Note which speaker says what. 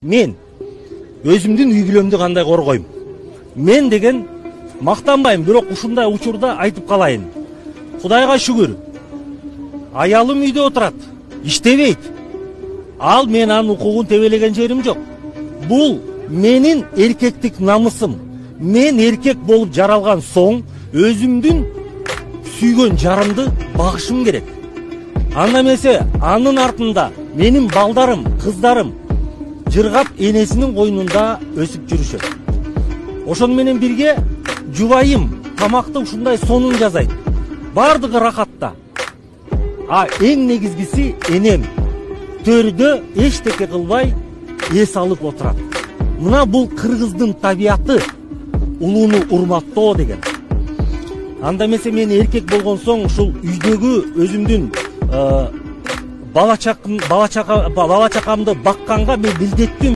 Speaker 1: Мен өзүмдүн үй бүлөмдү кандай коргойм? Мен деген мактанбайм, бирок ушундай учурда айтып калайын. Кудайга шүгүр. Аялым үйдө отурат, иштебейт. Ал мен анын укугун тебелеген жерим жок. Бул менин эркектик намысым. Мен эркек болуп жаралган соң өзүмдүн сүйгөн жарымды багышым керек. Анда эмесе анын артында менин балдарым, кыздарым жыргап энесинин койнунда өсүп жүрүшөт. Ошону менен бирге жубайым тамакты ушундай сонун жасайт. Бардыгы рахатта. А эң негизгиси энем төрдө эчтеке кылбай эс алып отурат. Мына бул кыргыздын табияты, улууну урматтоо деген. Анда эмесе мен эркек болгон соң ушул үйдөгү өзүмдүн бала чакамды бакканга мен милдеттүү